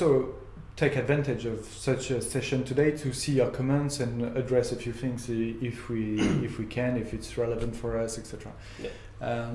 also take advantage of such a session today to see your comments and address a few things if we can, if it's relevant for us, etc. Yeah.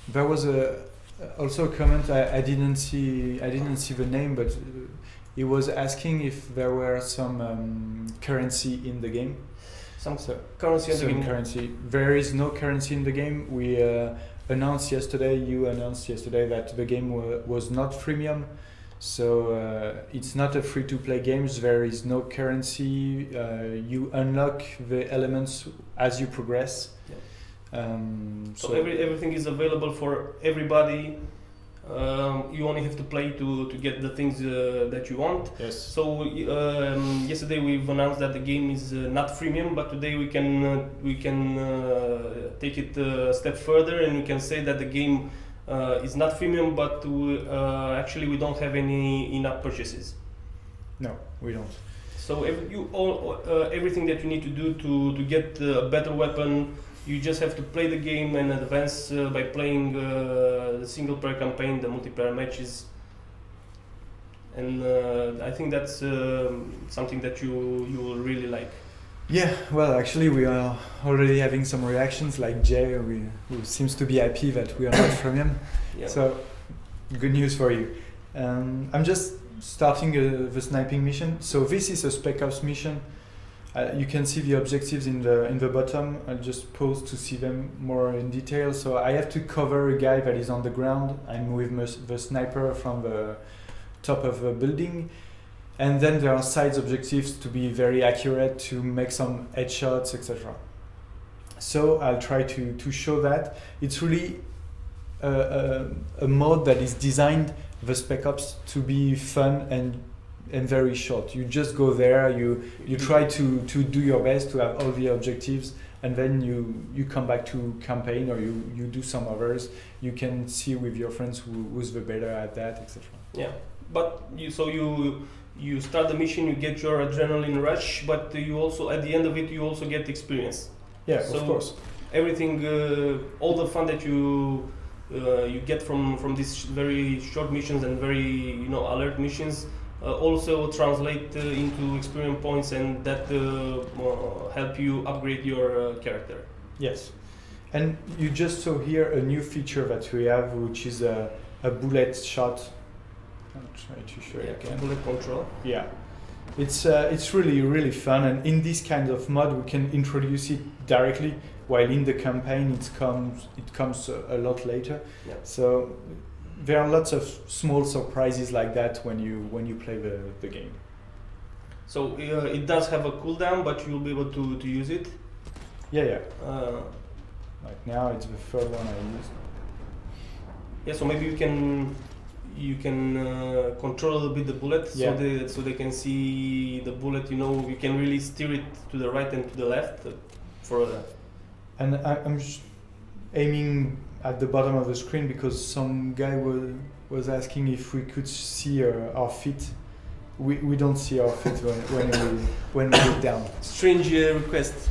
There was also a comment I didn't see the name, but he was asking if there were some currency in the game. Currency in the game. Currency. There is no currency in the game. We announced yesterday. You announced yesterday that the game was not freemium. So it's not a free-to-play game. There is no currency. You unlock the elements as you progress. Yeah. So everything is available for everybody. You only have to play to get the things that you want. Yes. So yesterday we've announced that the game is not freemium, but today we can take it a step further, and we can say that the game is not freemium, but actually we don't have any in-app purchases. No, we don't. So everything that you need to do to get a better weapon, you just have to play the game and advance by playing the single player campaign, the multiplayer matches, and I think that's something that you will really like. Yeah, well, actually, we are already having some reactions, like Jay, who seems to be happy that we are not freemium. Yeah. So, good news for you. I'm just starting the sniping mission. So this is a Spec Ops mission. You can see the objectives in the bottom. I'll just pause to see them more in detail. So I have to cover a guy that is on the ground. I'm with the sniper from the top of a building. And then there are side objectives to be very accurate, to make some headshots, etc. So I'll try to show that. It's really a mode that is designed, the Spec Ops, to be fun and very short. You just go there, you try to do your best to have all the objectives, and then you come back to campaign, or you do some others. You can see with your friends who's the better at that, etc. Yeah, but you start the mission, you get your adrenaline rush, but you also, at the end of it, you also get experience. Yeah, so of course. Everything, all the fun that you get from these very short missions and very alert missions also translate into experience points, and that help you upgrade your character. Yes, and you just saw here a new feature that we have, which is a bullet shot. I'll try to show you again. Bullet control. Yeah, it's really fun, and in this kind of mod we can introduce it directly, while in the campaign it comes a lot later. Yeah. So there are lots of small surprises like that when you play the game. So it does have a cooldown, but you'll be able to use it. Yeah. Like now it's the third one I used. Yeah, so maybe you can control a little bit the bullet, yeah. so they can see the bullet. You can really steer it to the right and to the left for that. And I'm aiming at the bottom of the screen because some guy was asking if we could see our feet. We don't see our feet when we look down. Strange request.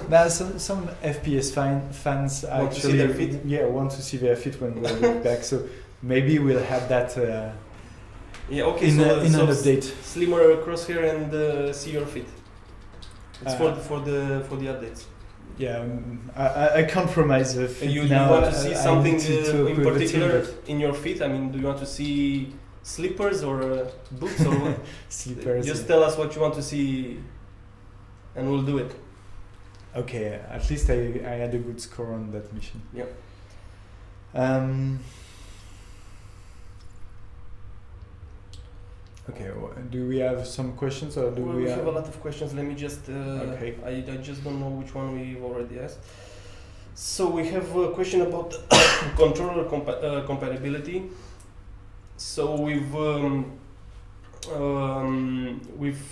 Now some FPS fans want to see their feet. Yeah, want to see their feet when we look back. So maybe we'll have that. Yeah. Okay. In an update. Slimmer crosshair and see your feet. It's for the updates. Yeah, I compromise the feet. You now. Want to see something in particular team, in your feet? I mean, do you want to see slippers or boots or what? Slippers. Just tell us what you want to see, and we'll do it. Okay, at least I had a good score on that mission. Yeah. Okay, do we have some questions, or do we have a lot of questions? Let me just. Okay. I just don't know which one we've already asked. So we have a question about controller compatibility. So we've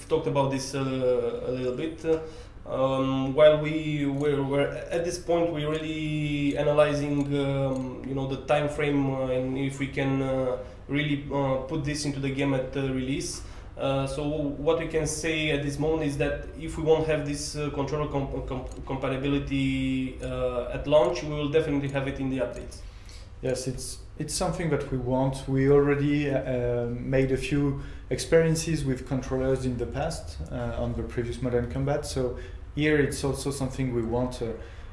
talked about this a little bit. While we were at this point, we're really analyzing, the time frame and if we can really put this into the game at release. So what we can say at this moment is that if we won't have this controller compatibility at launch, we will definitely have it in the updates. Yes, it's it's something that we want. We already made a few experiences with controllers in the past on the previous Modern Combat. So here it's also something we want.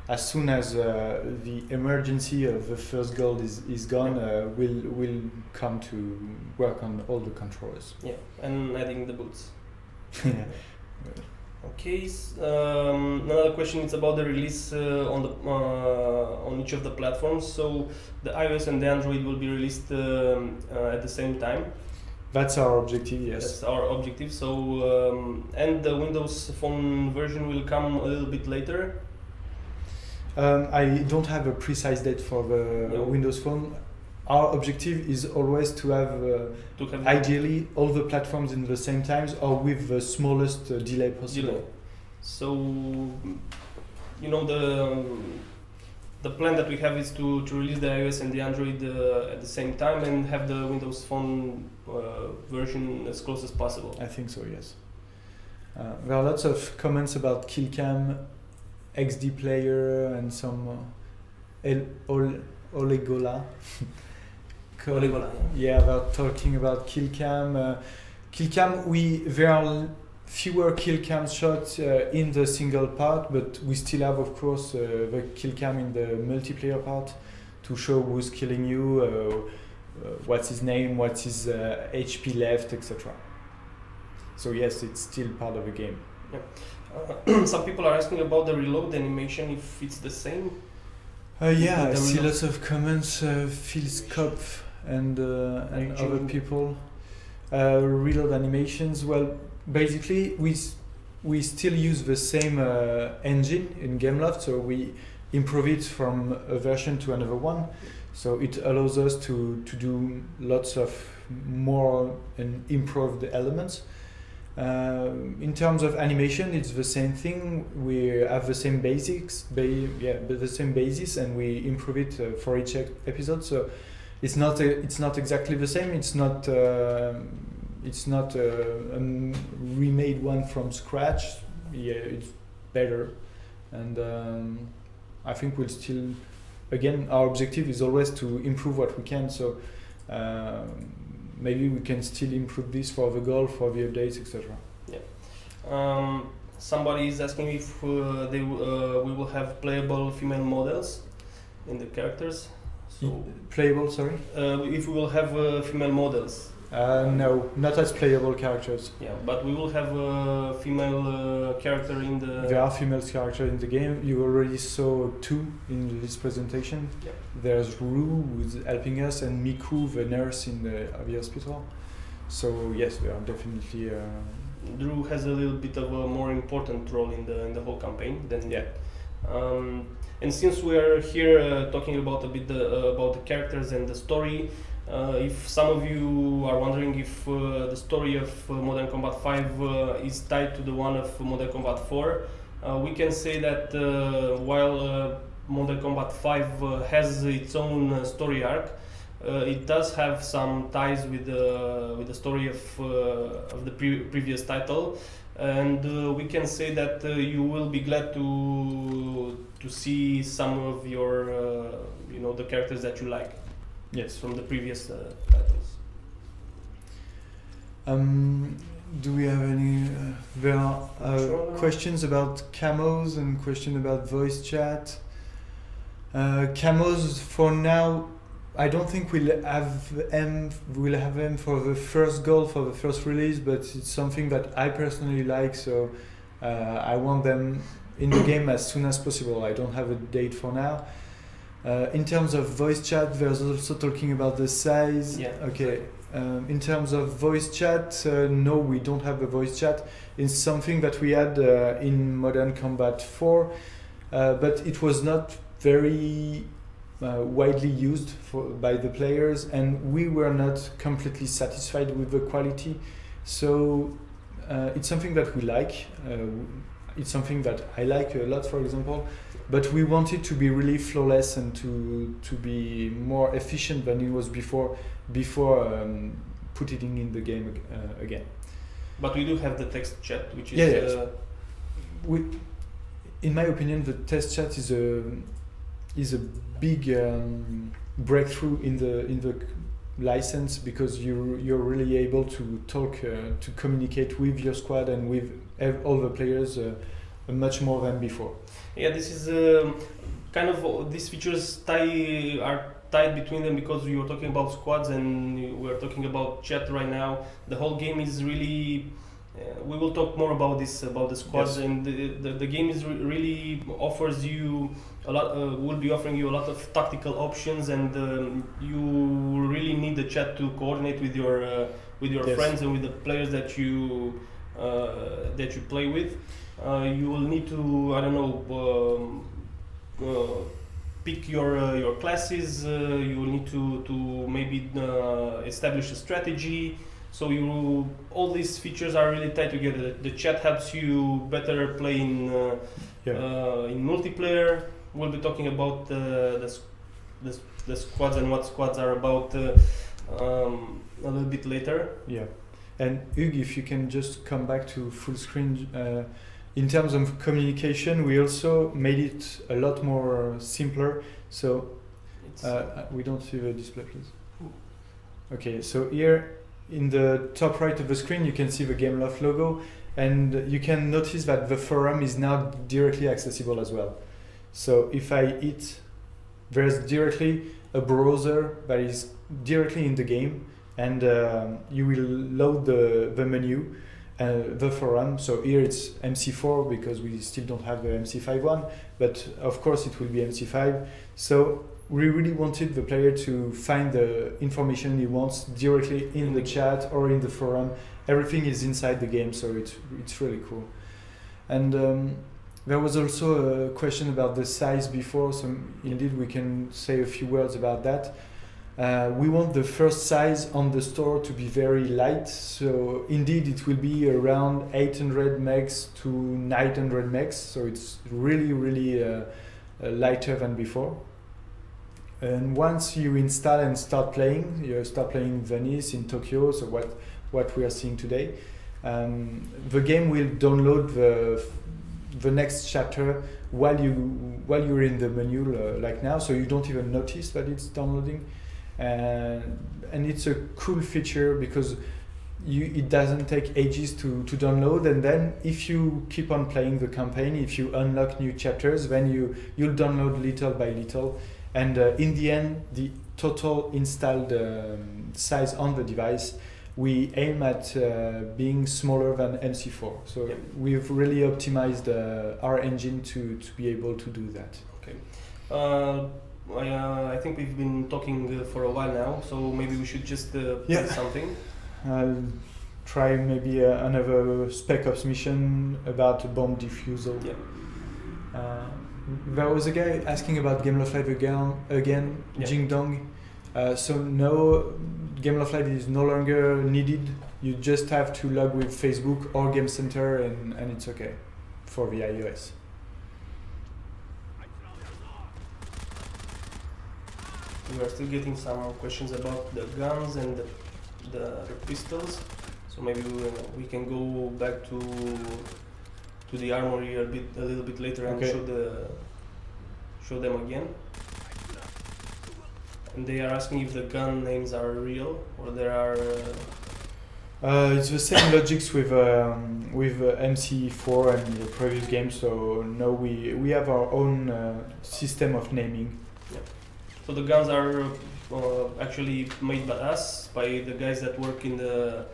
As soon as the emergency of the first gold is gone, we'll come to work on all the controllers. Yeah, and adding the boots. Yeah. Okay. Another question is about the release on each of the platforms. So the iOS and the Android will be released at the same time. That's our objective. Yes. That's our objective. So and the Windows Phone version will come a little bit later. I don't have a precise date for the Windows Phone. Our objective is always to have ideally all the platforms in the same times or with the smallest delay possible. So, you know, the plan that we have is to release the iOS and the Android at the same time and have the Windows Phone version as close as possible. I think so, yes. There are lots of comments about Killcam, XD Player, and some Olegola. Yeah, they're talking about Killcam. Killcam, there are fewer Killcam shots in the single part, but we still have, of course, the Killcam in the multiplayer part to show who's killing you, what's his name, what's his HP left, etc. So yes, it's still part of the game. Yeah. Some people are asking about the reload animation, if it's the same. Yeah, I see lots of comments, Phil Skopf and other people. Reload animations, well, basically we still use the same engine in Gameloft, so we improve it from a version to another one. So it allows us to do lots of more and improved elements. In terms of animation, it's the same thing. We have the same basics, the same basis, and we improve it for each episode. So it's not exactly the same. It's not a remade one from scratch. Yeah, it's better, and I think we'll still. Again, our objective is always to improve what we can. So. Maybe we can still improve this for the goal, for the updates, etc. Yeah. Somebody is asking if we will have playable female models in the characters. So playable, sorry? If we will have female models. No, not as playable characters. Yeah, but we will have a female character in the... There are female characters in the game. You already saw two in this presentation. Yeah. There's Ru, who's helping us, and Miku, the nurse in the hospital. So yes, they are definitely... Drew has a little bit of a more important role in the whole campaign than... Yeah. And since we are here talking about a bit about the characters and the story, if some of you are wondering if the story of Modern Combat 5 is tied to the one of Modern Combat 4, we can say that while Modern Combat 5 has its own story arc, it does have some ties with the story of the previous title, and we can say that you will be glad to see some of your the characters that you like. Yes, from the previous titles. Do we have any? There are questions about Camos and question about voice chat. Camos for now, I don't think we'll have them for the first goal, for the first release, but it's something that I personally like. So I want them in the game as soon as possible. I don't have a date for now. In terms of voice chat, there's also talking about the size. Yeah. Okay. In terms of voice chat, no, we don't have a voice chat. It's something that we had in Modern Combat 4, but it was not very widely used by the players, and we were not completely satisfied with the quality. So it's something that we like. It's something that I like a lot, for example. But we want it to be really flawless and to be more efficient than it was before putting in the game again. But we do have the text chat, which is... Yeah, yes. In my opinion, the text chat is a big breakthrough in the license, because you're really able to talk, to communicate with your squad and with all the players much more than before. Yeah, this is kind of these features are tied between them, because you were talking about squads and we're talking about chat right now. The whole game is really. We will talk more about this, about the squads, yes. And the game is really offers you a lot. Will be offering you a lot of tactical options, and you really need the chat to coordinate with your yes. friends and with the players that you play with. You will need to, I don't know, pick your classes. You will need to maybe establish a strategy. So all these features are really tied together. The chat helps you better play in multiplayer. We'll be talking about the squads and what squads are about a little bit later. Yeah, and Hugues, if you can just come back to full screen. In terms of communication, we also made it a lot more simpler. So we don't see the display, please. Okay, so here in the top right of the screen, you can see the Gameloft logo, and you can notice that the forum is now directly accessible as well. So if I hit, there's directly a browser that is directly in the game, and you will load the menu, the forum. So here it's MC4 because we still don't have the MC5 one, but of course it will be MC5. So we really wanted the player to find the information he wants directly in the chat or in the forum. Everything is inside the game, so it's really cool. And there was also a question about the size before, so indeed we can say a few words about that. We want the first size on the store to be very light, so indeed it will be around 800 megs to 900 megs, so it's really lighter than before. And once you install and start playing, you start playing Venice in Tokyo, so what we are seeing today, the game will download the next chapter while you're in the menu like now, so you don't even notice that it's downloading. And it's a cool feature because it doesn't take ages to download, and then if you keep on playing the campaign, if you unlock new chapters, then you'll download little by little, and in the end the total installed size on the device we aim at being smaller than MC4. So yep. We've really optimized our engine to be able to do that. Okay. I think we've been talking for a while now, so maybe we should just play something. I'll try maybe another Spec Ops mission about bomb defusal. Yeah. There was a guy asking about Gameloft Live again, yeah. Jing Dong. So no, Gameloft Live is no longer needed. You just have to log with Facebook or Game Center, and it's okay for the iOS. We are still getting some questions about the guns and the pistols, so maybe we can go back to the armory a little bit later and show them again. And they are asking if the gun names are real or there are. It's the same logics with MC4 and the previous game. So no, we have our own system of naming. Yeah. So the guns are actually made by us, by the guys that work in the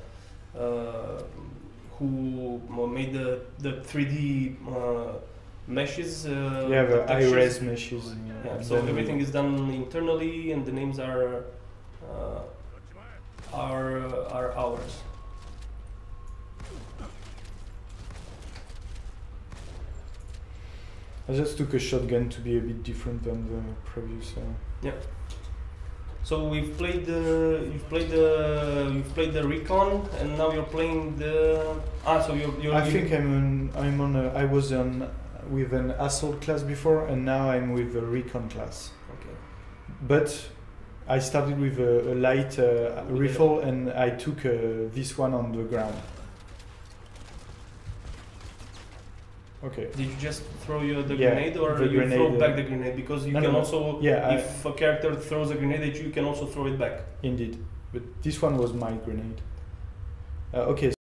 who made the 3D meshes. The high-res meshes. Yeah. So everything is done internally, and the names are ours. I just took a shotgun to be a bit different than the previous. Yeah. So you've played the recon, and now you're playing the. So you're. I think I was with an assault class before, and now I'm with a recon class. Okay. But I started with a light rifle, and I took this one on the ground. Okay. Did you just throw the Yeah, grenade, or the you grenade, throw back the grenade? Because you no, can no. also, Yeah, if a character throws a grenade, you can also throw it back. Indeed, but this one was my grenade. Okay.